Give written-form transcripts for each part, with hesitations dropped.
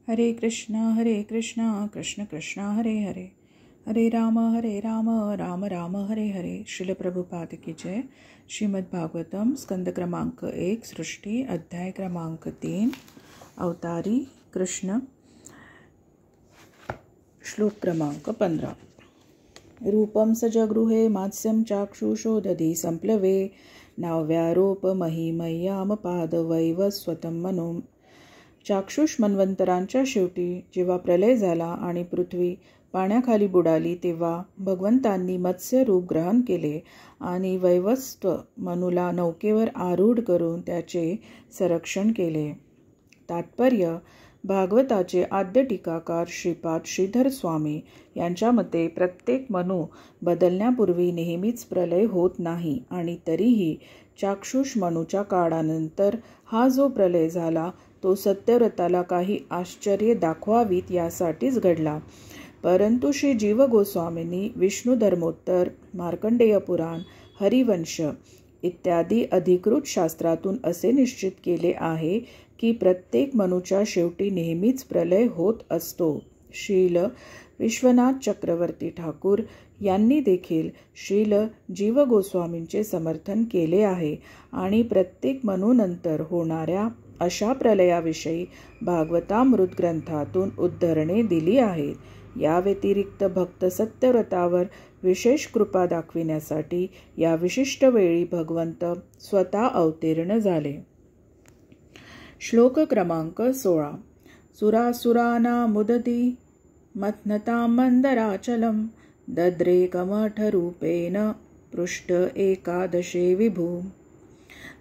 हरे कृष्ण कृष्ण कृष्ण हरे हरे, हरे राम राम राम हरे हरे. श्रील प्रभुपाद की जय. श्रीमद् भागवतम स्कंद क्रमांक 1 सृष्टी अध्याय क्रमांक 3 अवतारी कृष्ण. श्लोक क्रमांक 15. रूपम सजगृहे मात्स्यं चाक्षुषोदधी संप्लवे नाव्यारोप महिमय्याम पादवैवस्वतं मनो. चाक्षुष मन्वंतरांच्या शेवटी जेव्हा प्रलय झाला आणि पृथ्वी पाण्याखाली बुडाली तेव्हा भगवंतांनी मत्स्य रूप ग्रहण केले आणि वैवस्व मनुला नौकेवर आरूढ करून त्याचे संरक्षण केले. तात्पर्य: भागवताचे आद्य टीकाकार श्रीपाद श्रीधर स्वामी यांच्या मते प्रत्येक मनु बदलण्यापूर्वी नेहमीच प्रलय होत नाही आणि तरीही चाक्षुष मनुच्या काळानंतर हा जो प्रलय झाला तो सत्यव्रताला काही आश्चर्य दाखवावीत यासाठीच घडला. परंतु श्री जीव गोस्वामींनी विष्णू धर्मोत्तर, मार्कंडेय पुराण, हरिवंश इत्यादी अधिकृत शास्त्रातून असे निश्चित केले आहे की प्रत्येक मनुच्या शेवटी नेहमीच प्रलय होत असतो. श्रील विश्वनाथ चक्रवर्ती ठाकूर यांनी देखील श्रील जीव गोस्वामींचे समर्थन केले आहे आणि प्रत्येक मनुनंतर होणाऱ्या अशा प्रलयाविषयी भागवतामृत ग्रंथातून उद्धरणे दिली आहेत. या व्यतिरिक्त भक्त सत्यव्रतावर विशेष कृपा दाखविण्यासाठी या विशिष्ट वेळी भगवंत स्वतः अवतीर्ण झाले. श्लोक क्रमांक 16. सुरासुरानामुदती मथ्नतां मंदराचलं दद्रे कमठरूपेण पृष्ठ एकादशे विभू.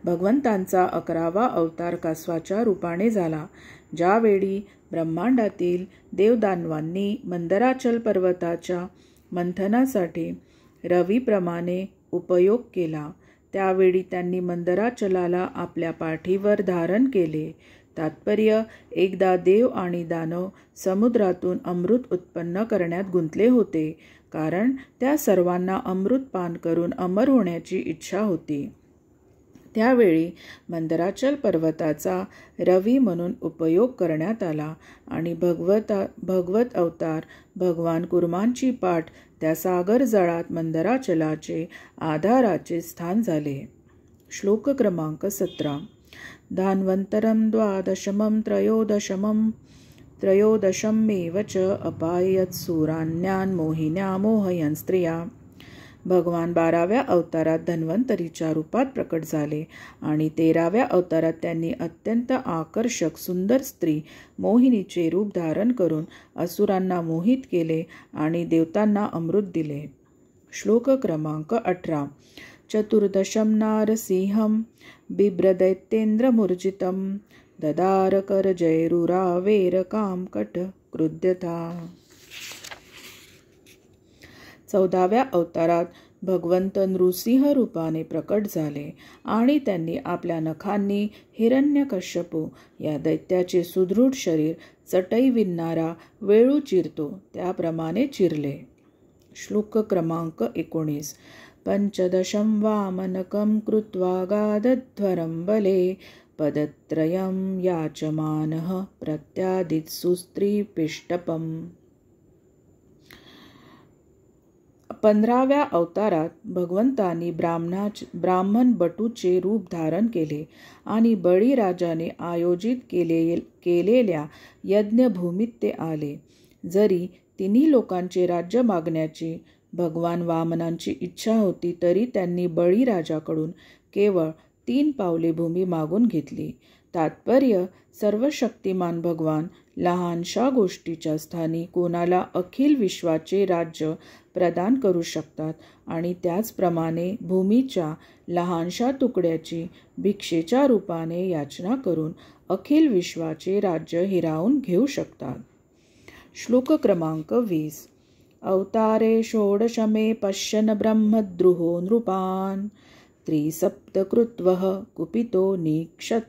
भगवंतांचा 11वा अवतार कासवाच्या रूपाने झाला. ज्यावेळी ब्रह्मांडातील देवदानवांनी मंदराचल पर्वताच्या मंथनासाठी रवीप्रमाणे उपयोग केला त्यावेळी त्यांनी मंदराचलाला आपल्या पाठीवर धारण केले. तात्पर्य: एकदा देव आणि दानव समुद्रातून अमृत उत्पन्न करण्यात गुंतले होते, कारण त्या सर्वांना अमृत पान करून अमर होण्याची इच्छा होती. त्यावेळी मंदराचल पर्वताचा रवी म्हणून उपयोग करण्यात आला आणि भगवत अवतार भगवान कुर्मांची पाठ त्या सागर जळात मंदराचलाचे आधाराचे स्थान झाले. श्लोक क्रमांक 17. धान्वंतरं द्वादशमं त्रयोदशमेव च अपायत्सुरान्यान् मोहिन्या मोहयन् स्त्रिया. भगवान 12व्या अवतारात धन्वंतरीच्या रूपात प्रकट झाले आणि 13व्या अवतारात त्यांनी अत्यंत आकर्षक सुंदर स्त्री मोहिनीचे रूप धारण करून असुरांना मोहित केले आणि देवतांना अमृत दिले. श्लोक क्रमांक 18. चतुर्दशं नारसिंहं बिभ्रदैत्येन्द्रमूर्जितं ददार करजैरुरावेरकां कटक्रुध्यथा. 14व्या अवतारात भगवंत नृसिंह रूपाने प्रकट झाले आणि त्यांनी आपल्या नखांनी हिरण्यकश्यपू या दैत्याचे सुदृढ शरीर चटई विणणारा वेळू चिरतो त्याप्रमाणे चिरले. श्लोक क्रमांक 19. पंचदशं वामनकं कृत्वा गादध्वरं बले पदत्रयं याचमानः प्रत्यादित्सु स्त्रीपिष्टपम्. 15व्या अवतारात भगवंतांनी ब्राह्मण बटूचे रूप धारण केले आणि बळीराजाने आयोजित केलेल्या यज्ञभूमीत ते आले. जरी तिन्ही लोकांचे राज्य मागण्याची भगवान वामनांची इच्छा होती तरी त्यांनी बळीराजाकडून केवळ 3 पावले भूमी मागून घेतली. तात्पर्य: सर्वशक्तिमान भगवान लहानशा गोष्टीच्या स्थानी कोणाला अखिल विश्वाचे राज्य प्रदान करू शकतात आणि त्याचप्रमाणे भूमीच्या लहानशा तुकड्याची भिक्षेच्या रूपाने याचना करून अखिल विश्वाचे राज्य हिरावून घेऊ शकतात. श्लोक क्रमांक 20. अवतारे षोडशमे पश्यन् ब्रह्मद्रुहो नृपान् त्रिसप्तकृत्वः कुपितो निक्षत्रामकरोन्मही.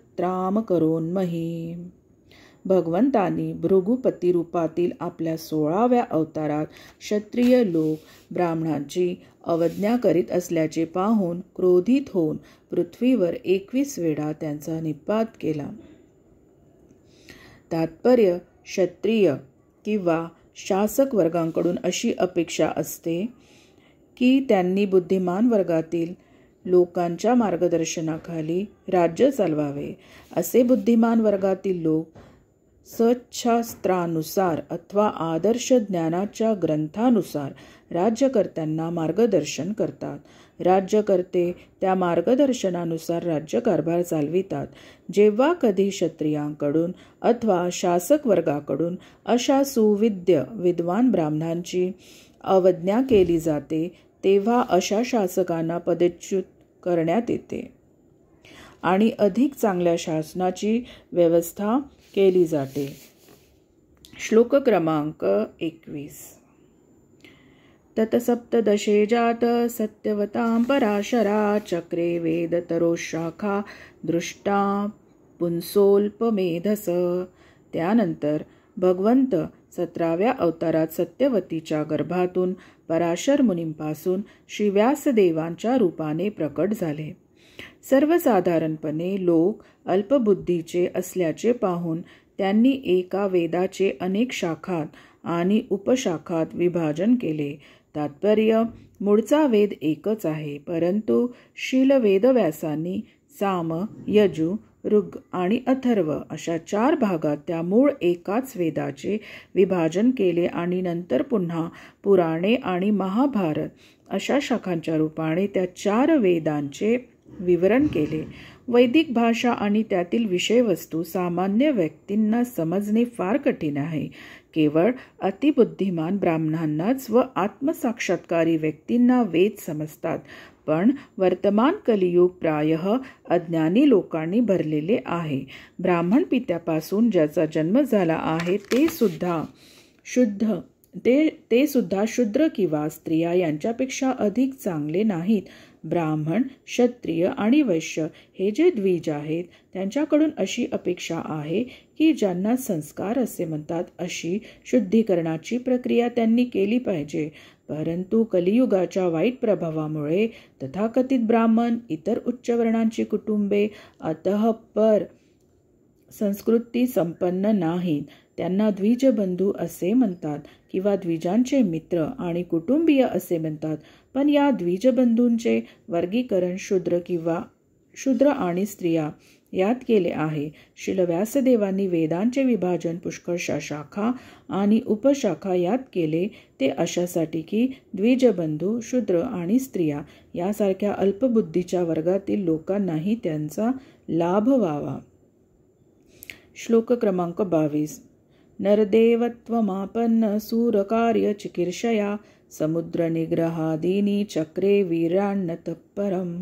भगवंतांनी भृगुपती रूपातील आपल्या 16व्या अवतारात क्षत्रिय लोक ब्राह्मणांची अवज्ञा करीत असल्याचे पाहून क्रोधित होऊन पृथ्वीवर 21 वेळा त्यांचा निःपात केला. तात्पर्य: क्षत्रिय किंवा शासक वर्गांकडून अशी अपेक्षा असते की त्यांनी बुद्धिमान वर्गातील लोकांच्या मार्गदर्शनाखाली राज्य चालवावे. असे बुद्धिमान वर्गातील लोक सच्छास्त्रानुसार अथवा आदर्श ज्ञानाच्या ग्रंथानुसार राज्यकर्त्यांना मार्गदर्शन करतात. राज्यकर्ते त्या मार्गदर्शनानुसार राज्यकारभार चालवितात. जेव्हा कधी क्षत्रियांकडून अथवा शासक वर्गाकडून अशा सुविद्य विद्वान ब्राह्मणांची अवज्ञा केली जाते तेव्हा अशा शासकांना पदच्युत करण्यात येते आणि अधिक चांगल्या शासनाची व्यवस्था केली जाते. श्लोक क्रमांक 21. ततसप्तदशे जात सत्यवतां पराशरा चक्रे वेदतरोशाखा दृष्टा पुंसोल्पमेधस. त्यानंतर भगवंत 17व्या अवतारात सत्यवतीच्या गर्भातून पराशर मुनींपासून श्री व्यासदेवांच्या रूपाने प्रकट झाले. सर्वसाधारणपणे लोक अल्पबुद्धीचे असल्याचे पाहून त्यांनी एका वेदाचे अनेक शाखात आणि उपशाखात विभाजन केले. तात्पर्य, मूळचा वेद एकच आहे, परंतु शील वेदव्यासांनी साम, यजु, ऋग आणि अथर्व अशा 4 भागात त्या मूळ एकाच वेदाचे विभाजन केले आणि नंतर पुन्हा पुराणे आणि महाभारत अशा शाखांच्या रूपाने त्या 4 वेदांचे विवरण केले. वैदिक भाषा आणि त्यातील विषयवस्तू सामान्य व्यक्तींना समजणे फार कठीण आहे. केवळ अतिबुद्धिमान ब्राह्मणांनाच व आत्मसाक्षात्कारी व्यक्तींना वेद समजतात. पण वर्तमान कलियुग प्रायः अज्ञानी लोकांनी भरलेले आहे. ब्राह्मण पित्यापासून ज्याचा जन्म झाला आहे ते सुद्धा शूद्र किंवा स्त्रिया यांच्यापेक्षा अधिक चांगले नाहीत. ब्राह्मण, क्षत्रिय आणि वैश्य हे जे द्विज आहेत त्यांच्याकडून अशी अपेक्षा आहे की ज्यांना संस्कार असे म्हणतात अशी शुद्धीकरणाची प्रक्रिया त्यांनी केली पाहिजे. परंतु कलियुगाच्या वाईट प्रभावामुळे तथाकथित ब्राह्मण, इतर उच्च वर्णांची कुटुंबे अतःपर संस्कृती संपन्न नाहीत. त्यांना द्विजबंधू असे म्हणतात किंवा द्विजांचे मित्र आणि कुटुंबीय असे म्हणतात. पण या द्विजबंधूंचे वर्गीकरण शूद्र आणि स्त्रिया यात केले आहे. श्रील व्यासदेवांनी वेदांचे विभाजन पुष्कळशा शाखा आणि उपशाखा यात केले ते अशासाठी की द्विजबंधू, शूद्र आणि स्त्रिया यासारख्या अल्पबुद्धीच्या वर्गातील लोकांनाही त्यांचा लाभ व्हावा. श्लोक क्रमांक 22. नरदेवत्वमापन्न सूरकार्य चिकीर्षया समुद्रनिग्रहादीनी चक्रे वीरान्नतपरम.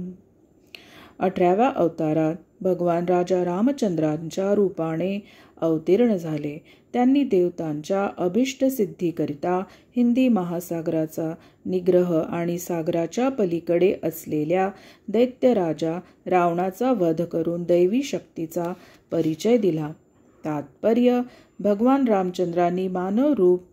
18व्या अवतारात भगवान राजा रामचंद्रांच्या रूपाने अवतीर्ण झाले. त्यांनी देवतांच्या अभिष्टसिद्धीकरिता हिंदी महासागराचा निग्रह आणि सागराच्या पलीकडे असलेल्या दैत्यराजा रावणाचा वध करून दैवी शक्तीचा परिचय दिला. तात्पर्य, भगवान रामचंद्रांनी मानव रूप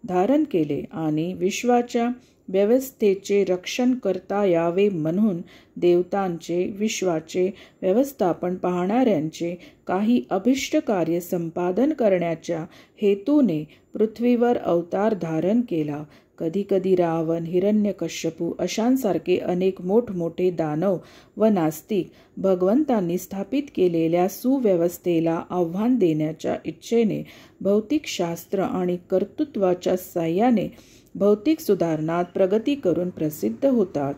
धारण केले आणि विश्वाच्या व्यवस्थेचे रक्षण करता यावे म्हणून देवतांचे, विश्वाचे व्यवस्थापन पाहणाऱ्यांचे काही अभिष्ट कार्य संपादन करण्याच्या हेतूने पृथ्वीवर अवतार धारण केला. कधीकधी रावण, हिरण्यकश्यपू अशांसारखे अनेक मोठमोठे दानव व नास्तिक भगवंतांनी स्थापित केलेल्या सुव्यवस्थेला आव्हान देण्याच्या इच्छेने भौतिक शास्त्र आणि कर्तृत्वाच्या साह्याने भौतिक सुधारणात प्रगती करून प्रसिद्ध होतात.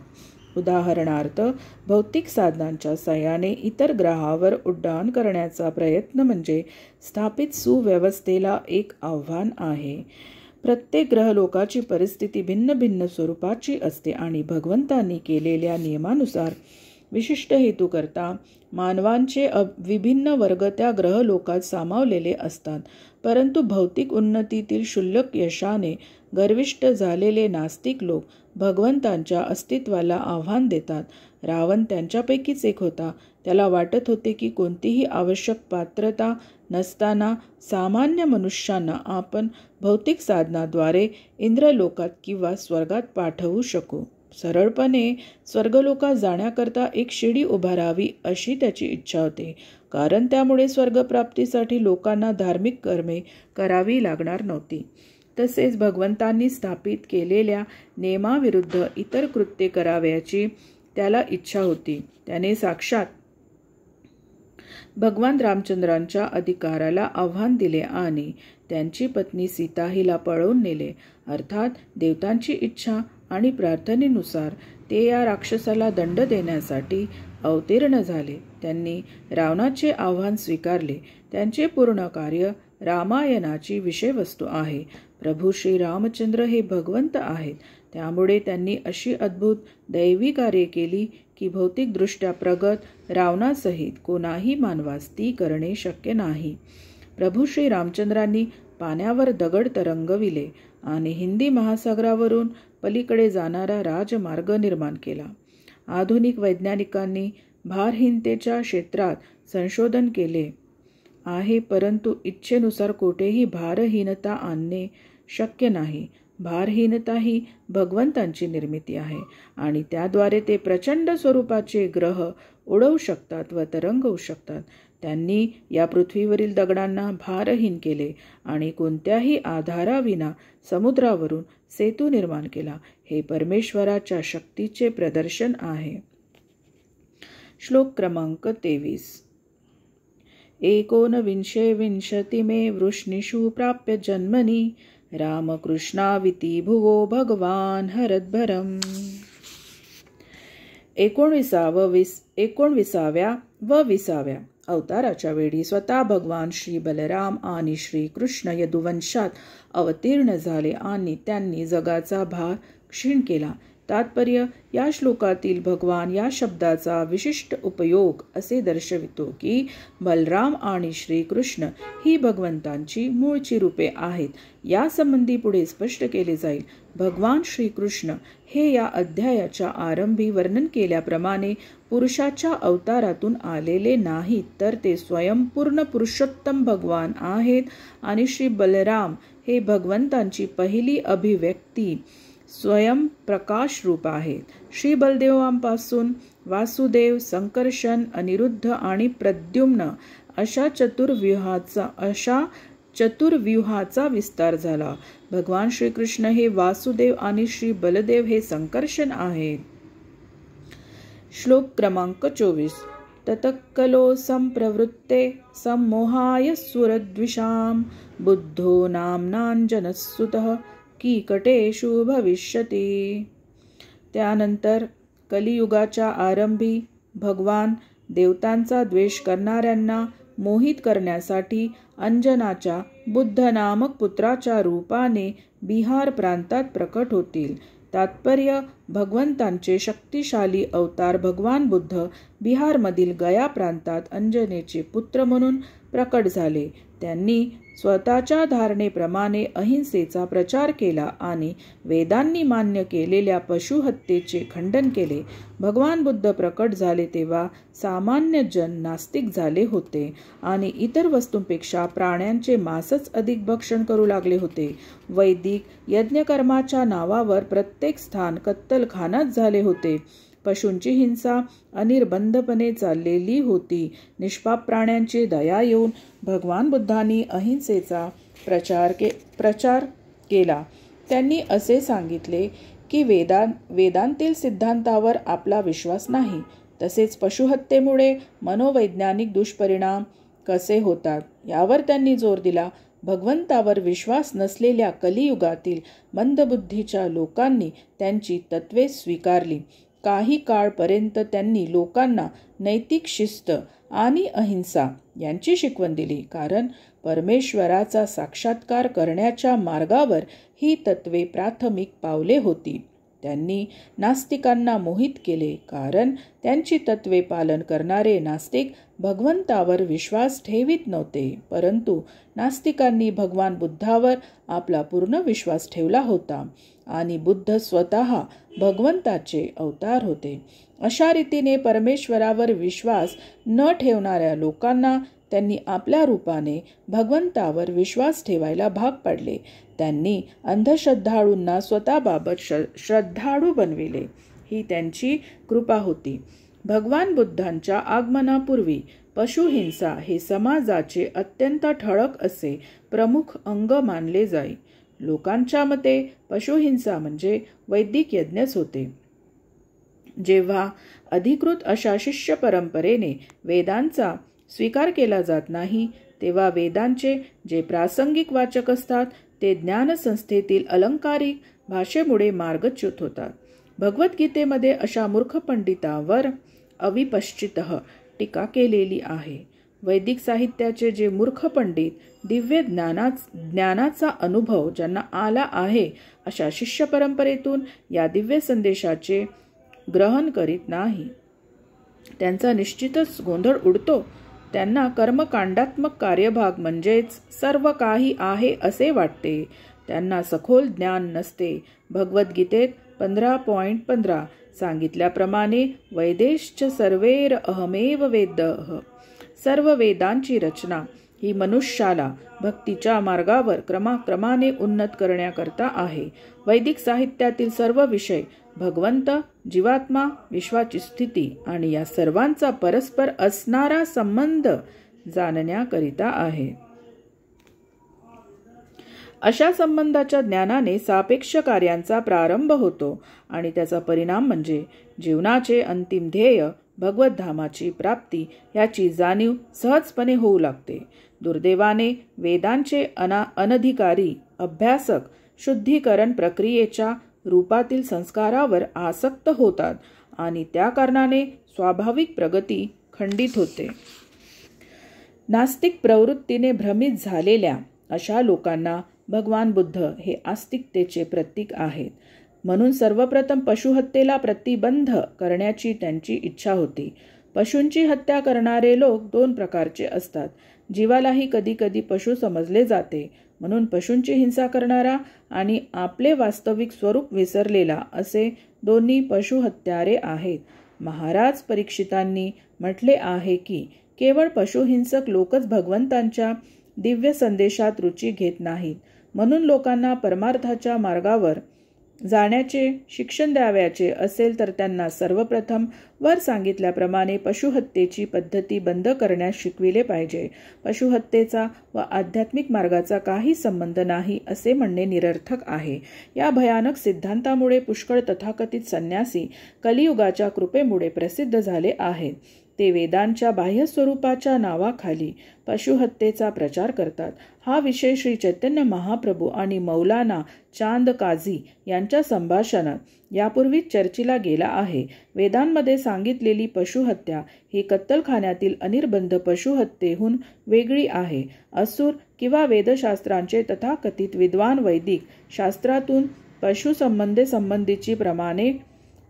उदाहरणार्थ, भौतिक साधनांच्या साह्याने इतर ग्रहावर उड्डाण करण्याचा प्रयत्न म्हणजे स्थापित सुव्यवस्थेला एक आव्हान आहे. प्रत्येक ग्रहलोकाची परिस्थिती भिन्न भिन्न स्वरूपाची असते आणि भगवंतांनी केलेल्या नियमानुसार विशिष्ट हेतूकरता मानवांचे विभिन्न वर्ग त्या ग्रहलोकात सामावलेले असतात. परंतु भौतिक उन्नतीतील क्षुल्लक यशाने गर्विष्ठ झालेले नास्तिक लोक भगवंतांच्या अस्तित्वाला आव्हान देतात. रावण त्यांच्यापैकीच एक होता. त्याला वाटत होते की कोणतीही आवश्यक पात्रता नसताना सामान्य मनुष्यांना आपण भौतिक साधनाद्वारे इंद्रलोकात किंवा स्वर्गात पाठवू शकू. सरळपणे स्वर्गलोकात जाण्याकरता एक शिडी उभारावी अशी त्याची इच्छा होती, कारण त्यामुळे स्वर्गप्राप्तीसाठी लोकांना धार्मिक कर्मे करावी लागणार नव्हती. तसेच भगवंतांनी स्थापित केलेल्या नियमाविरुद्ध इतर कृत्ये करावयाची त्याला इच्छा होती. त्याने साक्षात भगवान रामचंद्रांच्या अधिकाराला आव्हान दिले आणि त्यांची पत्नी सीता हिला पळवून नेले. अर्थात देवतांची इच्छा आणि प्रार्थनेनुसार ते या राक्षसाला दंड देण्यासाठी अवतीर्ण झाले. त्यांनी रावणाचे आव्हान स्वीकारले. त्यांचे पूर्ण कार्य रामायणाची विषयवस्तू आहे. प्रभू श्री रामचंद्र हे भगवंत आहेत. त्यामुळे त्यांनी अशी अद्भुत दैवी कार्ये केली की भौतिकदृष्ट्या प्रगत रावणासहित कोणाही मानवास ती करणे शक्य नाही. प्रभू श्री रामचंद्रांनी पाण्यावर दगड तरंगविले आणि हिंदी महासागरावरून पलीकडे जाणारा राजमार्ग निर्माण केला. आधुनिक वैज्ञानिकांनी भारहीनतेच्या क्षेत्रात संशोधन केले आहे, परंतु इच्छेनुसार कोठेही भारहीनता आणणे शक्य नाही. भारहीनता ही भगवंतांची निर्मिती आहे आणि त्याद्वारे ते प्रचंड स्वरूपाचे ग्रह उडवू शकतात व तरंगवू शकतात. त्यांनी या पृथ्वीवरील दगडांना भारहीन केले आणि कोणत्याही आधाराविना समुद्रावरून सेतू निर्माण केला. हे परमेश्वराच्या शक्तीचे प्रदर्शन आहे. श्लोक क्रमांक 23. 19 मे वृष्णिषु प्राप्य जन्मनि रामकृष्णाविति भुवो भगवान हरद्भरम. 19व्या व 20व्या अवताराच्या वेळी स्वतः भगवान श्री बलराम आणि श्री कृष्ण यदुवंशात अवतीर्ण झाले आणि त्यांनी जगाचा भार क्षीण केला. तात्पर्य: या श्लोकातील भगवान या शब्दाचा विशिष्ट उपयोग असे दर्शवितो की बलराम आणि श्रीकृष्ण ही भगवंतांची मूळची रूपे आहेत. या संबंधी पुढे स्पष्ट केले जाईल. भगवान श्रीकृष्ण हे या अध्यायाच्या आरंभी वर्णन केल्याप्रमाणे पुरुषाच्या अवतारातून आलेले नाहीत, तर ते स्वयंपूर्ण पुरुषोत्तम भगवान आहेत आणि श्री बलराम हे भगवंतांची पहिली अभिव्यक्ती स्वयंप्रकाश रूप आहेत. श्री बलदेवांपासून वासुदेव, संकर्षण, अनिरुद्ध आणि प्रद्युम्न अशा चतुर्व्यूहाचा विस्तार झाला. भगवान श्रीकृष्ण हे वासुदेव आणि श्री बलदेव हे संकर्षण आहेत. श्लोक क्रमांक 24. ततकलो संप्रवृत्ते सम्मोहाय सुरद्विषां बुद्धो नाम्नांजनसुतः कीकटेषु भविष्यति. त्यानंतर कलियुगाच्या आरंभी भगवान देवतांचा द्वेष करणाऱ्यांना मोहित करण्यासाठी अंजनाच्या बुद्ध नामक पुत्राच्या रूपाने बिहार प्रांतात प्रकट होतील. तात्पर्य: भगवंतांचे शक्तिशाली अवतार भगवान बुद्ध बिहारमधील गया प्रांतात अंजनेचे पुत्र म्हणून प्रकट झाले. त्यांनी स्वतःच्या धारणेप्रमाणे अहिंसेचा प्रचार केला आणि वेदांनी मान्य केलेल्या पशुहत्येचे खंडन केले. भगवान बुद्ध प्रकट झाले तेव्हा सामान्य जन नास्तिक झाले होते आणि इतर वस्तूंपेक्षा प्राण्यांचे मांसच अधिक भक्षण करू लागले होते. वैदिक यज्ञकर्माच्या नावावर प्रत्येक स्थान कत्तलखानाच झाले होते. पशूंची हिंसा अनिर्बंधपणे चाललेली होती. निष्पाप प्राण्यांची दया येऊन भगवान बुद्धांनी अहिंसेचा प्रचार केला. त्यांनी असे सांगितले की वेदांतील सिद्धांतावर आपला विश्वास नाही. तसेच पशुहत्येमुळे मनोवैज्ञानिक दुष्परिणाम कसे होतात यावर त्यांनी जोर दिला. भगवंतावर विश्वास नसलेल्या कलियुगातील मंदबुद्धीच्या लोकांनी त्यांची तत्वे स्वीकारली. काही काळपर्यंत त्यांनी लोकांना नैतिक शिस्त आणि अहिंसा यांची शिकवण दिली, कारण परमेश्वराचा साक्षात्कार करण्याच्या मार्गावर ही तत्वे प्राथमिक पावले होती. त्यांनी नास्तिकांना मोहित केले, कारण त्यांची तत्वे पालन करणारे नास्तिक भगवंतावर विश्वास ठेवीत नव्हते, परंतु नास्तिकांनी भगवान बुद्धावर आपला पूर्ण विश्वास ठेवला होता आणि बुद्ध स्वतः भगवंताचे अवतार होते. अशा रीतीने परमेश्वरावर विश्वास न ठेवणाऱ्या लोकांना त्यांनी आपल्या रूपाने भगवंतावर विश्वास ठेवायला भाग पाडले. त्यांनी अंधश्रद्धाळूंना स्वतःबाबत श्रद्धाळू बनविले. ही त्यांची कृपा होती. भगवान बुद्धांच्या आगमनापूर्वी पशुहिंसा हे समाजाचे अत्यंत ठळक असे प्रमुख अंग मानले जाई. लोकांच्या मते पशुहिंसा म्हणजे वैदिक यज्ञच होते. जेव्हा अधिकृत अशा शिष्य परंपरेने वेदांचा स्वीकार केला जात नाही, तेव्हा वेदांचे जे प्रासंगिक वाचक असतात ते ज्ञानसंस्थेतील अलंकारिक भाषेमुळे मार्गच्युत होतात. भगवद्गीतेमध्ये अशा मूर्ख पंडितांवर अविपश्चितः टीका केलेली आहे. वैदिक साहित्याचे जे मूर्ख पंडित दिव्य ज्ञानाचा अनुभव ज्यांना आला आहे अशा शिष्य परंपरेतून या दिव्य संदेशाचे ग्रहण करीत नाही, त्यांचा निश्चितच गोंधळ उडतो. त्यांना कर्मकांडात्मक कार्यभाग म्हणजेच सर्व काही आहे असे वाटते. त्यांना सखोल ज्ञान नसते. भगवद्गीतेत 15.15 सांगितल्याप्रमाणे वैदेश्च सर्वैर अहमेव वेदः, सर्व वेदांची रचना ही मनुष्याला भक्तीच्या मार्गावर क्रमाक्रमाने उन्नत करण्याकरता आहे. वैदिक साहित्यातील सर्व विषय भगवंत, जीवात्मा, विश्वाची स्थिती आणि या सर्वांचा परस्पर असणारा संबंध जाणण्याकरिता आहे. अशा संबंधाच्या ज्ञानाने सापेक्ष कार्यांचा प्रारंभ होतो आणि त्याचा परिणाम म्हणजे जीवनाचे अंतिम ध्येय भगवद्धामाची प्राप्ती याची जाणीव सहजपणे होऊ लागते. दुर्दैवाने वेदांचे अनधिकारी अभ्यासक शुद्धीकरण प्रक्रियेच्या रूपातील संस्कारावर आसक्त होतात आणि त्या कारणाने स्वाभाविक प्रगती खंडित होते. नास्तिक प्रवृत्तीने भ्रमित झालेल्या अशा लोकांना भगवान बुद्ध हे आस्तिकतेचे प्रतीक आहेत. म्हणून सर्वप्रथम पशुहत्येला प्रतिबंध करण्याची त्यांची इच्छा होती. पशूंची हत्या करणारे लोक दोन प्रकारचे असतात. जीवालाही कधीकधी पशु समजले जाते, म्हणून पशूंची हिंसा करणारा आणि आपले वास्तविक स्वरूप विसरलेला असे दोन्ही पशुहत्यारे आहेत. महाराज परीक्षितांनी म्हटले आहे की केवळ पशुहिंसक लोकच भगवंतांच्या दिव्य संदेशात रुची घेत नाहीत. म्हणून लोकांना परमार्थाच्या मार्गावर जाण्याचे शिक्षण द्यावयाचे असेल तर त्यांना सर्वप्रथम वर सांगितल्याप्रमाणे पशुहत्येची पद्धती बंद करण्यास शिकविले पाहिजे. पशुहत्येचा व आध्यात्मिक मार्गाचा काही संबंध नाही असे म्हणणे निरर्थक आहे. या भयानक सिद्धांतामुळे पुष्कळ तथाकथित संन्यासी कलियुगाच्या कृपेमुळे प्रसिद्ध झाले आहेत. ते वेदांच्या बाह्य स्वरूपाच्या नावाखाली पशुहत्येचा प्रचार करतात. हा विषय श्री चैतन्य महाप्रभू आणि मौलाना चांद काझी यांच्या संभाषणात यापूर्वीच चर्चेला गेला आहे. वेदांमध्ये सांगितलेली पशुहत्या ही कत्तलखान्यातील अनिर्बंध पशुहत्येहून वेगळी आहे. असुर किंवा वेदशास्त्रांचे तथाकथित विद्वान वैदिक शास्त्रातून पशुसंबंधीची प्रमाणे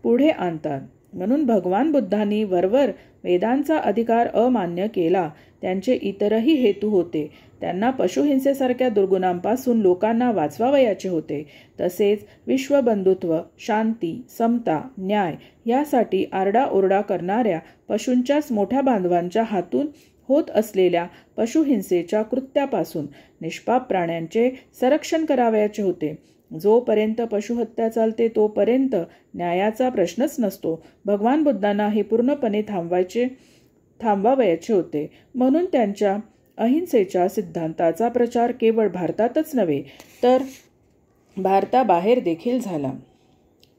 पुढे आणतात. म्हणून भगवान बुद्धांनी वरवर वेदांचा अधिकार अमान्य केला. त्यांचे इतरही हेतू होते. त्यांना पशुहिंसेसारख्या दुर्गुणांपासून लोकांना वाचवावयाचे होते. तसेच विश्वबंधुत्व, शांती, समता, न्याय यासाठी आरडाओरडा करणाऱ्या पशूंच्याच मोठ्या बांधवांच्या हातून होत असलेल्या पशुहिंसेच्या कृत्यापासून निष्पाप प्राण्यांचे संरक्षण करावयाचे होते. जोपर्यंत पशुहत्या चालते तोपर्यंत न्यायाचा प्रश्नच नसतो. भगवान बुद्धांना हे पूर्णपणे थांबवावयाचे होते. म्हणून त्यांच्या अहिंसेच्या सिद्धांताचा प्रचार केवळ भारतातच नव्हे तर भारताबाहेर देखील झाला.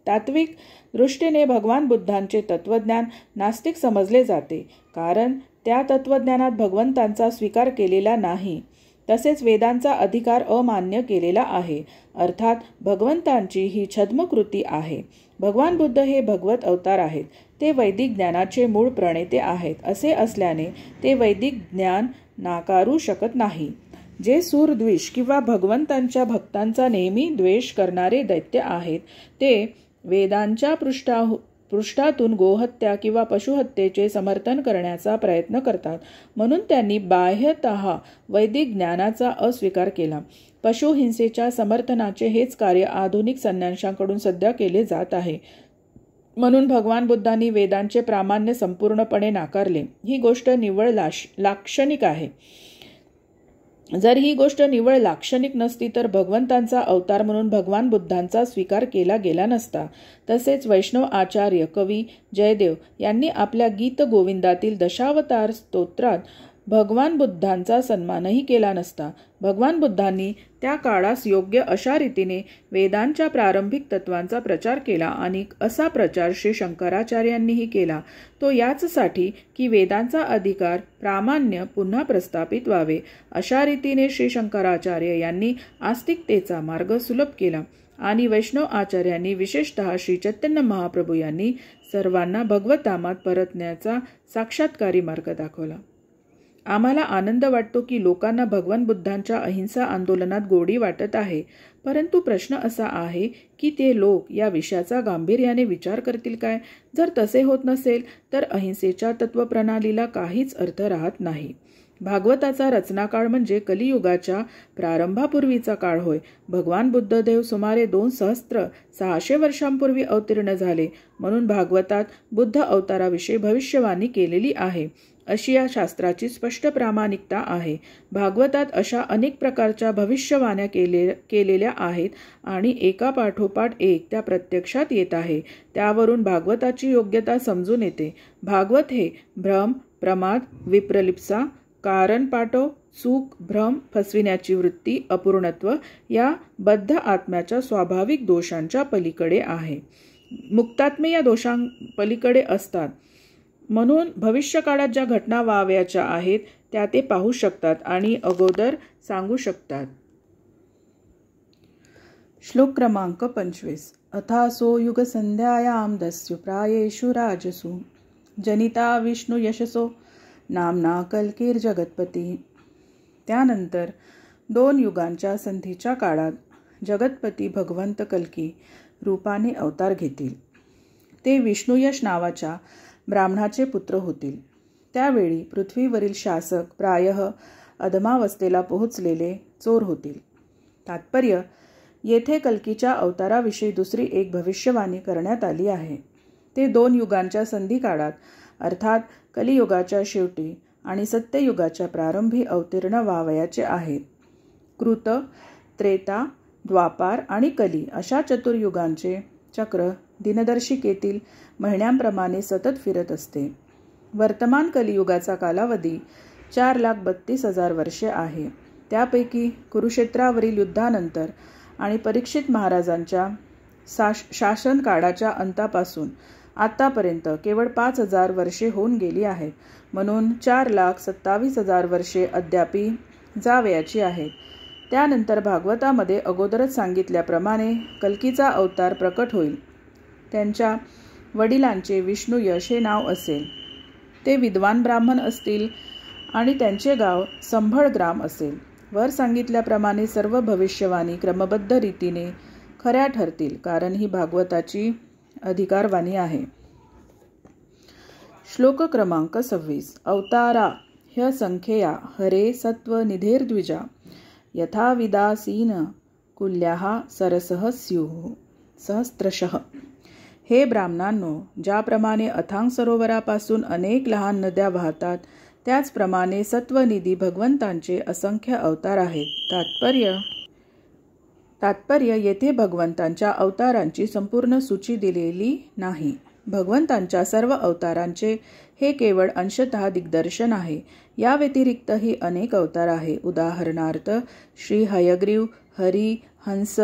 तात्विक दृष्टीने भगवान बुद्धांचे तत्वज्ञान नास्तिक समजले जाते, कारण त्या तत्वज्ञानात भगवंतांचा स्वीकार केलेला नाही. तसेच वेदांचा अधिकार अमान्य केलेला आहे. अर्थात भगवंतांची ही छद्मकृती आहे. भगवान बुद्ध हे भगवत अवतार आहेत. ते वैदिक ज्ञानाचे मूळ प्रणेते आहेत. असे असल्याने ते वैदिक ज्ञान नाकारू शकत नाही. जे सूरद्वेष किंवा भगवंतांच्या भक्तांचा नेहमी द्वेष करणारे दैत्य आहेत, ते वेदांच्या पृष्ठातून गोहत्या किंवा पशुहत्येचे समर्थन करण्याचा प्रयत्न करतात. म्हणून त्यांनी बाह्यतः वैदिक ज्ञानाचा अस्वीकार केला. पशुहिंसेच्या समर्थनाचे हेच कार्य आधुनिक संन्याशांकडून सध्या केले जात आहे. म्हणून भगवान बुद्धांनी वेदांचे प्रामाण्य संपूर्णपणे नाकारले. ही गोष्ट निव्वळ लाक्षणिक आहे. जर ही गोष्ट निव्वळ लाक्षणिक नसती तर भगवंतांचा अवतार म्हणून भगवान बुद्धांचा स्वीकार केला गेला नसता. तसेच वैष्णव आचार्य कवी जयदेव यांनी आपल्या गीत गोविंदातील दशावतार स्तोत्रात भगवान बुद्धांचा सन्मानही केला नसता. भगवान बुद्धांनी त्या काळास योग्य अशा रीतीने वेदांच्या प्रारंभिक तत्वांचा प्रचार केला आणि असा प्रचार श्री शंकराचार्यांनीही केला. तो याचसाठी की वेदांचा अधिकार प्रामाण्य पुन्हा प्रस्थापित व्हावे. अशा रीतीने श्री शंकराचार्य यांनी आस्तिकतेचा मार्ग सुलभ केला आणि वैष्णव आचार्यांनी विशेषतः श्री चैतन्य महाप्रभू यांनी सर्वांना भगवतामात परतण्याचा साक्षात्कारी मार्ग दाखवला. आम्हाला आनंद वाटतो की लोकांना भगवान बुद्धांच्या अहिंसा आंदोलनात गोडी वाटत आहे. परंतु प्रश्न असा आहे की ते लोक या विषयाचा गांभीर्याने विचार करतील काय? जर तसे होत नसेल तर अहिंसेच्या तत्वप्रणालीला काहीच अर्थ राहत नाही. भागवताचा रचनाकाळ म्हणजे कलियुगाच्या प्रारंभापूर्वीचा काळ होय. भगवान बुद्धदेव सुमारे 2600 वर्षांपूर्वी अवतीर्ण झाले. म्हणून भागवतात बुद्ध अवताराविषयी भविष्यवाणी केलेली आहे अशी या शास्त्राची स्पष्ट प्रामाणिकता आहे. भागवतात अशा अनेक प्रकारच्या भविष्यवाण्या केलेल्या आहेत आणि एका पाठोपाठ एक त्या प्रत्यक्षात येत आहे. त्यावरून भागवताची योग्यता समजून येते. भागवत हे भ्रम, प्रमाद, विप्रलिप्सा, कारण पाठव, चूक, भ्रम, फसविण्याची वृत्ती, अपूर्णत्व या बद्ध आत्म्याच्या स्वाभाविक दोषांच्या पलीकडे आहे. मुक्तात्मे या दोषांपलीकडे असतात. म्हणून भविष्यकाळात ज्या घटना व्हाव्याच्या आहेत त्या ते पाहू शकतात आणि अगोदर सांगू शकतात. श्लोक क्रमांक 25. अथासो युगसंध्यायां दस्यु प्रायेषु राजसु जनिता विष्णू यशसो नामना कल्कीर्जगत्पती. त्यानंतर 2 युगांच्या संधीच्या काळात जगतपती भगवंत कल्की रूपाने अवतार घेतील. ते विष्णुयश नावाच्या ब्राह्मणाचे पुत्र होतील. त्यावेळी पृथ्वीवरील शासक प्रायः अधमावस्थेला पोहोचलेले चोर होतील. तात्पर्य, येथे कल्कीच्या अवताराविषयी दुसरी एक भविष्यवाणी करण्यात आली आहे. ते 2 युगांच्या संधी काळात अर्थात कलियुगाच्या शेवटी आणि सत्ययुगाच्या प्रारंभी अवतीर्ण व्हावयाचे आहेत. कृत, त्रेता, द्वापार आणि कली अशा चतुर्युगांचे चक्र दिनदर्शिकेतील महिन्यांप्रमाणे सतत फिरत असते. वर्तमान कलियुगाचा कालावधी 4,32,000 वर्षे आहे. त्यापैकी कुरुक्षेत्रावरील युद्धानंतर आणि परीक्षित महाराजांच्या शासनकाळाच्या अंतापासून आतापर्यंत केवळ 5,000 वर्षे होऊन गेली आहेत. म्हणून 4,27,000 वर्षे अद्यापी जावयाची आहेत. त्यानंतर भागवतामध्ये अगोदरच सांगितल्याप्रमाणे कल्कीचा अवतार प्रकट होईल. त्यांच्या वडिलांचे विष्णुयश हे नाव असेल. ते विद्वान ब्राह्मण असतील आणि त्यांचे गाव संभळग्राम असेल. वर सांगितल्याप्रमाणे सर्व भविष्यवाणी क्रमबद्ध रीतीने खऱ्या ठरतील, कारण ही भागवताची अधिकारवाणी आहे. श्लोक क्रमांक 26. अवतारा ह्यसंख्यया हरे सत्व निधेर्द्विजा यथा विदासीन कुल्याः सरसः स्युः सहस्त्रशः. हे ब्राह्मणांनो, ज्याप्रमाणे अथांग सरोवरापासून अनेक लहान नद्या वाहतात त्याचप्रमाणे सत्वनिधी भगवंतांचे असंख्य अवतार आहेत. तात्पर्य येथे भगवंतांच्या अवतारांची संपूर्ण सूची दिलेली नाही. भगवंतांच्या सर्व अवतारांचे हे केवळ अंशतः दिग्दर्शन आहे. या व्यतिरिक्तही अनेक अवतार आहे. उदाहरणार्थ श्री हयग्रीव, हरी, हंस,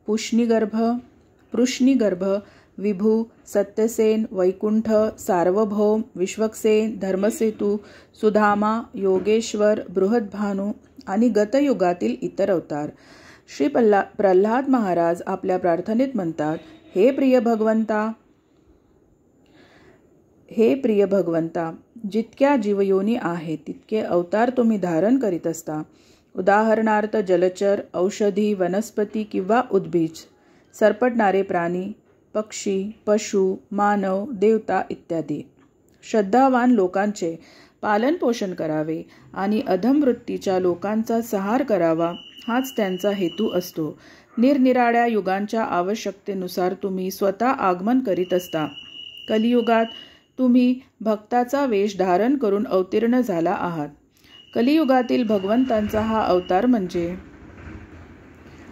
पृष्णिगर्भ, विभू, सत्यसेन, वैकुंठ, सार्वभौम, विश्वक्सेन, धर्मसेतू, सुधामा, योगेश्वर, बृहद्भानू आणि गतयुगातील इतर अवतार. श्री प्रल्हाद महाराज आपल्या प्रार्थनेत म्हणतात, हे प्रिय भगवंता, जितक्या जीवयोनी आहेत तितके अवतार तुम्ही धारण करीत असता. उदाहरणार्थ जलचर, औषधी, वनस्पती किंवा उद्भिज, सरपटणारे प्राणी, पक्षी, पशु, मानव, देवता इत्यादी. श्रद्धावान लोकांचे पालन पोषण करावे आणि अधमवृत्तीच्या लोकांचा संहार करावा हाच त्यांचा हेतू असतो. निरनिराळ्या युगांच्या आवश्यकतेनुसार तुम्ही स्वतः आगमन करीत असता. कलियुगात तुम्ही भक्ताचा वेश धारण करून अवतीर्ण झाला आहात. कलियुगातील भगवंतांचा हा अवतार म्हणजे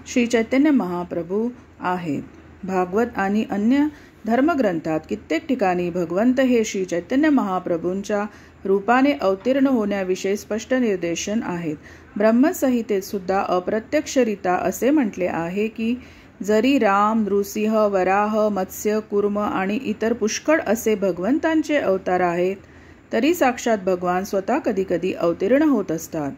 श्री चैतन्य महाप्रभू आहेत. भागवत आणि अन्य धर्मग्रंथात कित्येक ठिकाणी भगवंत हे श्री चैतन्य महाप्रभूंच्या रूपाने अवतीर्ण होण्याविषयी स्पष्ट निर्देशन आहेत. ब्रह्मसंहितेत सुद्धा अप्रत्यक्षरित्या असे म्हटले आहे की जरी राम, नृसिंह, वराह, मत्स्य, कूर्म आणि इतर पुष्कळ असे भगवंतांचे अवतार आहेत, तरी साक्षात भगवान स्वतः कधीकधी अवतीर्ण होत असतात.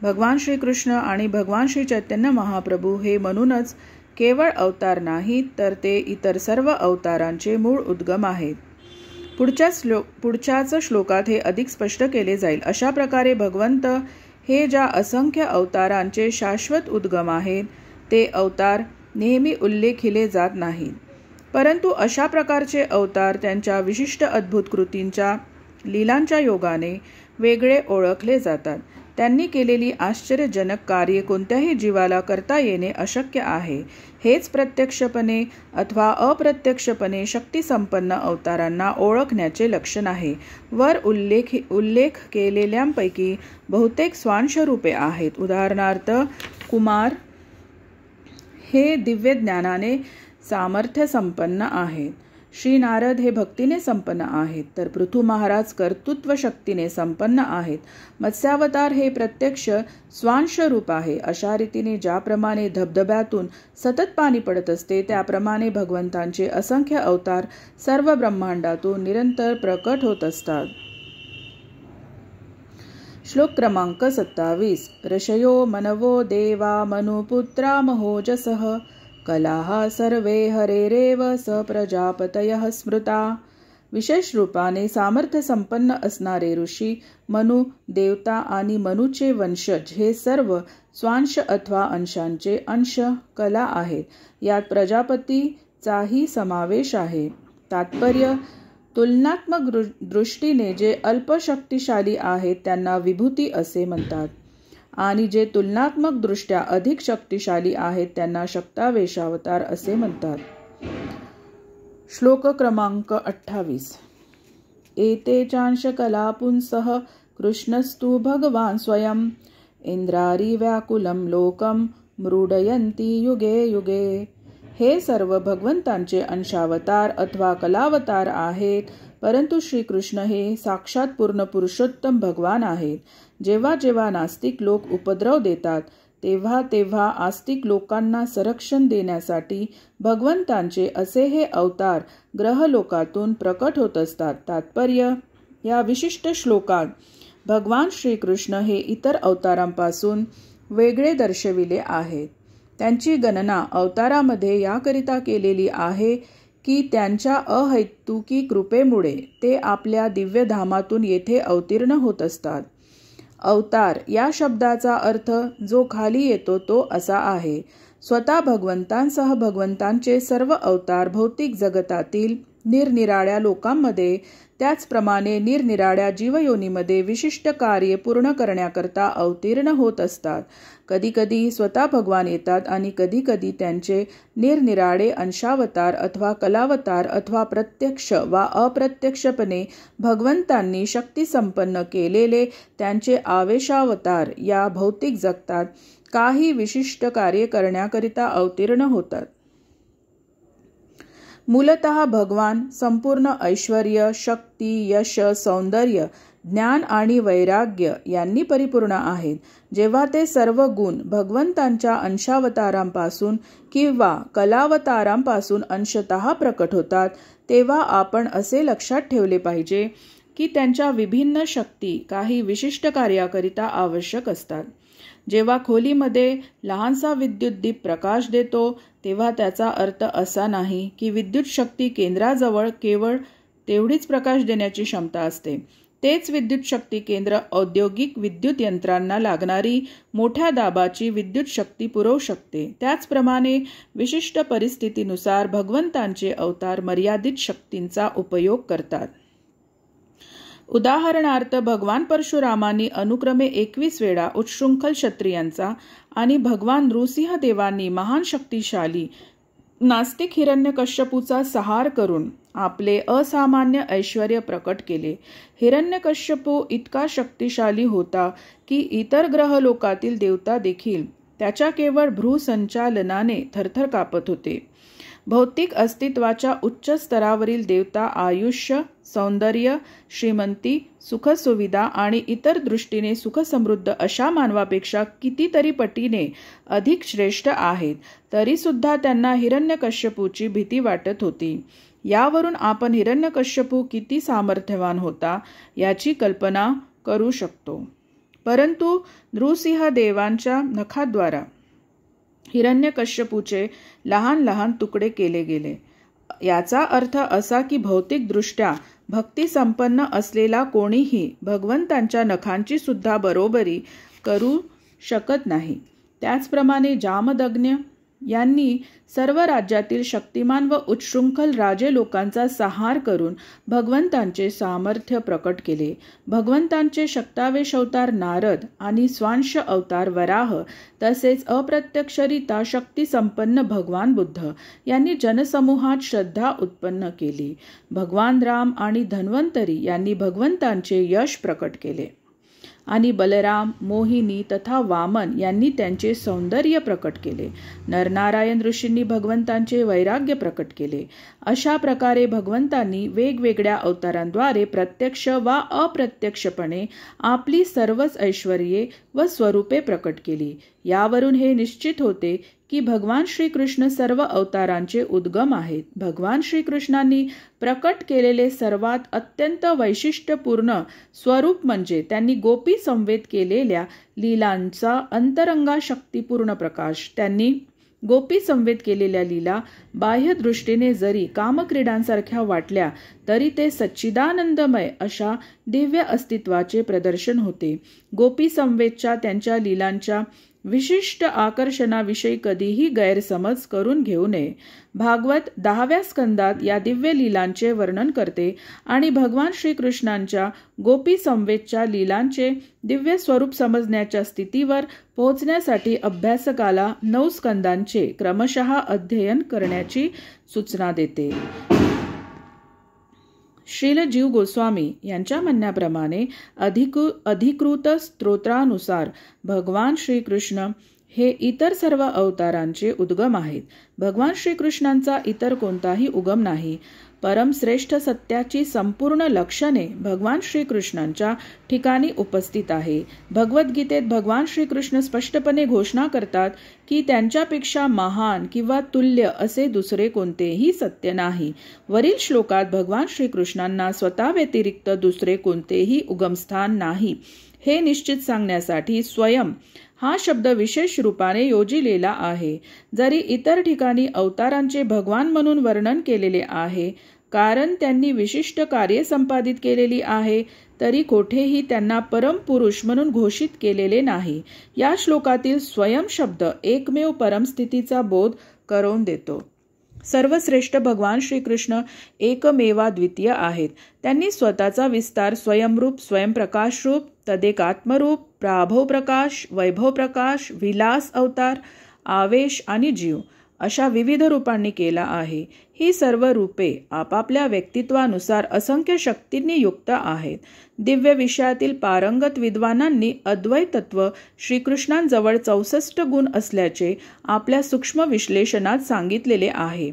भगवान श्रीकृष्ण आणि भगवान श्री चैतन्य महाप्रभू हे म्हणूनच केवळ अवतार नाहीत, तर ते इतर सर्व अवतारांचे मूळ उद्गम आहेत. पुढच्याच श्लोकात हे अधिक स्पष्ट केले जाईल. अशा प्रकारे भगवंत हे ज्या असंख्य अवतारांचे शाश्वत उद्गम आहेत, ते अवतार नेहमी उल्लेखिले जात नाहीत, परंतु अशा प्रकारचे अवतार त्यांच्या विशिष्ट अद्भुत कृतींच्या लीलांच्या योगाने वेगळे ओळखले जातात. त्यांनी केलेली आश्चर्यजनक कार्ये कोणत्याही जीवाला करता येणे अशक्य आहे. हेच प्रत्यक्षपणे अथवा अप्रत्यक्षपणे शक्तिसंपन्न अवतारांना ओळखण्याचे लक्षण आहे. वर उल्लेख केलेल्यांपैकी बहुतेक स्वांशरूपे आहेत. उदाहरणार्थ कुमार हे दिव्य ज्ञानाने सामर्थ्य संपन्न आहेत. श्री नारद हे भक्तीने संपन्न आहेत, तर पृथु महाराज कर्तृत्व शक्तीने संपन्न आहेत. मत्स्यावतार हे प्रत्यक्ष स्वांशरूप आहे. अशा रीतीने ज्याप्रमाणे धबधब्यातून सतत पाणी पडत असते, त्याप्रमाणे भगवंतांचे असंख्य अवतार सर्व ब्रह्मांडातून निरंतर प्रकट होत असतात. श्लोक क्रमांक 27. ऋषयो मनवो देवा मनुपुत्रा महोजसः कलाः सर्वे हरेरेव स प्रजापतयः स्मृता. विशेष रूपाने सामर्थ्य संपन्न असणारे ऋषी, मनु, देवता आणि मनुचे वंशज हे सर्व स्वांश अथवा अंशांचे अंश कला आहेत. यात प्रजापतीचाही समावेश आहे. तात्पर्य, तुलनात्मक दृष्टीने जे अल्पशक्तिशाली आहेत त्यांना विभूती असे म्हणतात, आणि जे तुलनात्मक दृष्ट्या अधिक शक्तिशाली आहेत त्यांना शक्तावेशावतार असे म्हणतात. श्लोक क्रमांक 28. एते चांश कला पुंसः कृष्णस्तु भगवान स्वयं इंद्रारी व्याकुलं लोकं मृडयन्ति युगे युगे. हे सर्व भगवंतांचे अंशावतार अथवा कलावतार आहेत, परंतु श्रीकृष्ण हे साक्षात पूर्ण पुरुषोत्तम भगवान आहेत. जेव्हा जेव्हा नास्तिक लोक उपद्रव देतात, तेव्हा तेव्हा आस्तिक लोकांना संरक्षण देण्यासाठी भगवंतांचे असे हे अवतार ग्रहलोकातून प्रकट होत असतात. तात्पर्य, या विशिष्ट श्लोकात भगवान श्रीकृष्ण हे इतर अवतारांपासून वेगळे दर्शविले आहेत. त्यांची गणना अवतारामध्ये याकरिता केलेली आहे की त्यांच्या अहैतुकी कृपेमुळे ते आपल्या दिव्यधामातून येथे अवतीर्ण होत असतात. अवतार या शब्दाचा अर्थ जो खाली येतो तो असा आहे: स्वतः भगवंतांसह भगवंतांचे सर्व अवतार भौतिक जगतातील निरनिराळ्या लोकांमध्ये, त्याचप्रमाणे निरनिराळ्या जीवयोनीमध्ये विशिष्ट कार्ये पूर्ण करण्याकरता अवतीर्ण होत असतात. कधीकधी स्वतः भगवान येतात आणि कधीकधी त्यांचे निरनिराळे अंशावतार अथवा कलावतार अथवा प्रत्यक्ष वा अप्रत्यक्षपणे भगवंतांनी शक्तिसंपन्न केलेले त्यांचे आवेशावतार या भौतिक जगतात काही विशिष्ट कार्य करण्याकरिता अवतीर्ण होतात. मूलतः भगवान संपूर्ण ऐश्वर्य, शक्ती, यश, सौंदर्य, ज्ञान आणि वैराग्य यांनी परिपूर्ण आहेत. जेव्हा ते सर्व गुण भगवंतांच्या अंशावतारांपासून किंवा कलावतारांपासून अंशतः प्रकट होतात, तेव्हा आपण असे लक्षात ठेवले पाहिजे की त्यांच्या विभिन्न शक्ती काही विशिष्ट कार्याकरिता आवश्यक असतात. जेव्हा खोलीमध्ये लहानसा विद्युत दीप प्रकाश देतो, तेव्हा त्याचा अर्थ असा नाही की विद्युत शक्ती केंद्राजवळ केवळ तेवढीच प्रकाश देण्याची क्षमता असते. तेच विद्युत शक्ती केंद्र औद्योगिक विद्युत यंत्रांना लागणारी मोठ्या दाबाची विद्युत शक्ती पुरवू शकते. त्याचप्रमाणे विशिष्ट परिस्थितीनुसार भगवंतांचे अवतार मर्यादित शक्तींचा उपयोग करतात. उदाहरणार्थ, भगवान परशुरामांनी अनुक्रमे 21 वेळा उच्छृंखल क्षत्रियांचा आणि भगवान नृसिंह देवांनी महान शक्तिशाली नास्तिक हिरण्यकश्यपूचा संहार करून आपले असामान्य ऐश्वर्य प्रकट केले. हिरण्यकश्यपू इतका शक्तिशाली होता की इतर ग्रहलोकातील देवता देखील त्याच्या केवळ भ्रूसंचालनाने थरथर कापत होते. भौतिक अस्तित्वाच्या उच्च स्तरावरील देवता आयुष्य, सौंदर्य, श्रीमंती, सुखसुविधा आणि इतर दृष्टीने सुखसमृद्ध अशा मानवापेक्षा कितीतरी पटीने अधिक श्रेष्ठ आहेत, तरीसुद्धा त्यांना हिरण्यकश्यपूची भीती वाटत होती. यावरून आपण हिरण्यकश्यपू किती सामर्थ्यवान होता याची कल्पना करू शकतो. परंतु नृसिंह देवांच्या नखाद्वारा हिरण्यकश्यपूचे लहान लहान तुकडे केले गेले. याचा अर्थ असा की भौतिकदृष्ट्या भक्तिसंपन्न असलेला कोणीही भगवंतांच्या नखांची सुद्धा बरोबरी करू शकत नाही. त्याचप्रमाणे जामदग्नी यांनी सर्व राज्यातील शक्तिमान व उच्छृंखल राजे लोकांचा संहार करून भगवंतांचे सामर्थ्य प्रकट केले. भगवंतांचे शक्तावेश अवतार नारद आणि स्वांश अवतार वराह तसेच अप्रत्यक्षरित्या शक्तिसंपन्न भगवान बुद्ध यांनी जनसमूहात श्रद्धा उत्पन्न केली. भगवान राम आणि धन्वंतरी यांनी भगवंतांचे यश प्रकट केले आणि बलराम, मोहिनी तथा वामन यांनी त्यांचे सौंदर्य प्रकट केले. नरनारायण ऋषींनी भगवंतांचे वैराग्य प्रकट केले. अशा प्रकारे भगवंतांनी वेगवेगळ्या अवतारांद्वारे प्रत्यक्ष वा अप्रत्यक्षपणे आपली सर्वच ऐश्वर्ये व स्वरूपे प्रकट केली. यावरून हे निश्चित होते की भगवान श्रीकृष्ण सर्व अवतारांचे उद्गम आहेत. भगवान श्रीकृष्णांनी प्रकट केलेले सर्वात अत्यंत वैशिष्ट्यपूर्ण स्वरूप म्हणजे त्यांनी गोपी संवेद केलेल्या लीलांचा अंतरंगा शक्तिपूर्ण प्रकाश. त्यांनी गोपी संवेद केलेल्या लीला बाह्य दृष्टीने जरी कामक्रीडांसारख्या वाटल्या तरी ते सच्चिदानंदमय अशा दिव्य अस्तित्वाचे प्रदर्शन होते. गोपी संवेदच्या त्यांच्या लीलांच्या विशिष्ट आकर्षणाविषयी कधीही गैरसमज करून घेऊ नये. भागवत 10व्या स्कंदात या दिव्य लीलांचे वर्णन करते आणि भगवान श्रीकृष्णांच्या गोपी संवेदच्या लीलांचे दिव्य स्वरूप समजण्याच्या स्थितीवर पोहोचण्यासाठी अभ्यासकाला 9 स्कंदांचे क्रमशः अध्ययन करण्याची सूचना देते. श्रील जीव गोस्वामी यांच्या म्हणण्याप्रमाणे अधिकृत स्तोत्रानुसार भगवान श्रीकृष्ण हे इतर सर्व अवतारांचे उद्गम आहेत. भगवान श्रीकृष्णांचा इतर कोणताही उगम नाही. परमश्रेष्ठ सत्याची संपूर्ण लक्षणे भगवान श्रीकृष्णांच्या ठिकाणी उपस्थित आहे. भगवद्गीतेत भगवान श्रीकृष्ण स्पष्टपणे घोषणा करतात की त्यांच्यापेक्षा महान किंवा तुल्य असे दुसरे कोणतेही सत्य नाही. वरील श्लोकात भगवान श्रीकृष्णांना स्वतः व्यतिरिक्त दुसरे कोणतेही उगमस्थान नाही हे निश्चित सांगण्यासाठी स्वयं हा शब्द विशेष रूपाने योजिलेला आहे. जरी इतर ठिकाणी अवतारांचे भगवान म्हणून वर्णन केलेले आहे कारण त्यांनी विशिष्ट कार्य संपादित केलेली आहे, तरी कोठेही त्यांना परमपुरुष म्हणून घोषित केलेले नाही. या श्लोकातील स्वयं शब्द एकमेव परमस्थितीचा बोध करून देतो. सर्वश्रेष्ठ भगवान श्रीकृष्ण एकमेवाद्वितीय आहेत. त्यांनी स्वतःचा विस्तार स्वयंरूप, स्वयंप्रकाश रूप, तदेकात्मरूप, प्राभव प्रकाश, वैभव प्रकाश, विलास अवतार, आवेश आणि जीव अशा विविध रूपांनी केला आहे. ही सर्व रूपे आपापल्या व्यक्तित्वानुसार असंख्य शक्तींनी युक्त आहेत. दिव्य विषयातील पारंगत विद्वानांनी अद्वैत तत्व श्रीकृष्णांजवळ 64 गुण असल्याचे आपल्या सूक्ष्म विश्लेषणात सांगितलेले आहे.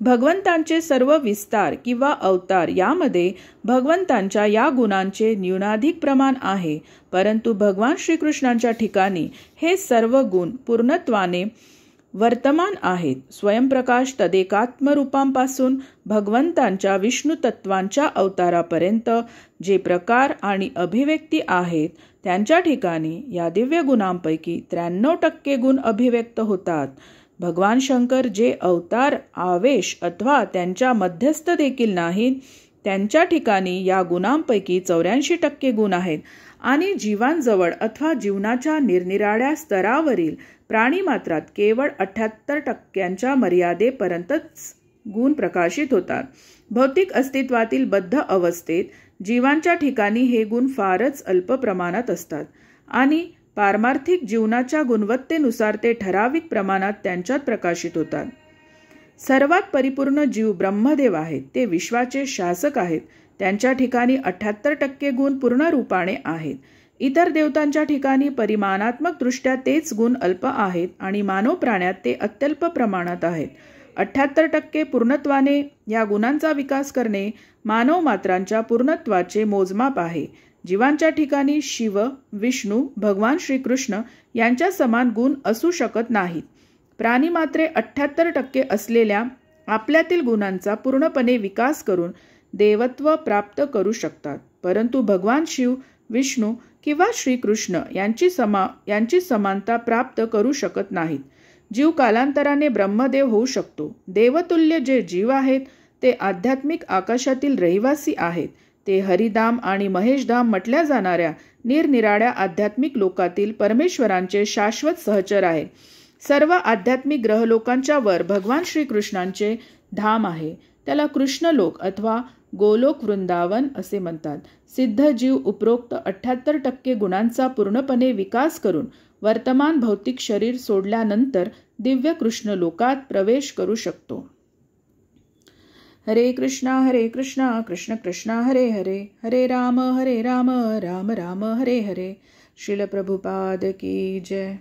भगवंतांचे सर्व विस्तार किंवा अवतार यामध्ये भगवंतांच्या या गुणांचे न्यूनाधिक प्रमाण आहे, परंतु भगवान श्रीकृष्णांच्या ठिकाणी हे सर्व गुण पूर्णत्वाने वर्तमान आहेत. स्वयंप्रकाश तदेकात्मरूपांपासून भगवंतांच्या विष्णू तत्वांच्या अवतारापर्यंत जे प्रकार आणि अभिव्यक्ती आहेत त्यांच्या ठिकाणी या दिव्य गुणांपैकी 93% गुण अभिव्यक्त होतात. भगवान शंकर जे अवतार, आवेश अथवा त्यांच्या मध्यस्थ देखील नाहीत त्यांच्या ठिकाणी या गुणांपैकी 84% गुण आहेत आणि जीवांजवळ अथवा जीवनाच्या निरनिराळ्या स्तरावरील प्राणीमात्रात केवळ 78% मर्यादेपर्यंतच गुण प्रकाशित होतात. भौतिक अस्तित्वातील बद्ध अवस्थेत जीवांच्या ठिकाणी हे गुण फारच अल्प प्रमाणात असतात आणि पारमार्थिक जीवनाच्या गुणवत्तेनुसार ते ठराविक प्रमाणात त्यांच्यात प्रकाशित होतात. सर्वात परिपूर्ण जीव ब्रह्मदेव आहेत. ते विश्वाचे शासक आहेत. त्यांच्या ठिकाणी 78% गुण पूर्ण रूपाने आहेत. इतर देवतांच्या ठिकाणी परिमाणात्मक दृष्ट्या तेच गुण अल्प आहेत आणि मानव प्राण्यात ते अत्यल्प प्रमाणात आहेत. 78% पूर्णत्वाने या गुणांचा विकास करणे मानव मात्रांच्या पूर्णत्वाचे मोजमाप आहे. जीवांच्या ठिकाणी शिव, विष्णू, भगवान श्रीकृष्ण यांच्या समान गुण असू शकत नाहीत. प्राणी मात्रे 78% असलेल्या आपल्यातील गुणांचा पूर्णपणे विकास करून देवत्व प्राप्त करू शकतात. परंतु भगवान शिव, विष्णू किंवा श्रीकृष्ण यांची समानता प्राप्त करू शकत नाहीत. जीव कालांतराने ब्रह्मदेव होऊ शकतो. देवतुल्य जे जीव आहेत ते आध्यात्मिक आकाशातील रहिवासी आहेत. ते हरिधाम आणि महेशधाम म्हटल्या जाणाऱ्या निरनिराळ्या आध्यात्मिक लोकातील परमेश्वरांचे शाश्वत सहचर आहे. सर्व आध्यात्मिक ग्रहलोकांच्या वर भगवान श्रीकृष्णांचे धाम आहे. त्याला कृष्णलोक अथवा गोलोक वृंदावन असे म्हणतात. सिद्ध जीव उपरोक्त 78% गुणांचा पूर्णपणे विकास करून वर्तमान भौतिक शरीर सोडल्यानंतर दिव्य कृष्ण लोकात प्रवेश करू शकतो. हरे कृष्णा कृष्ण कृष्णा हरे हरे, हरे राम राम राम हरे हरे. श्रील प्रभुपाद की जय.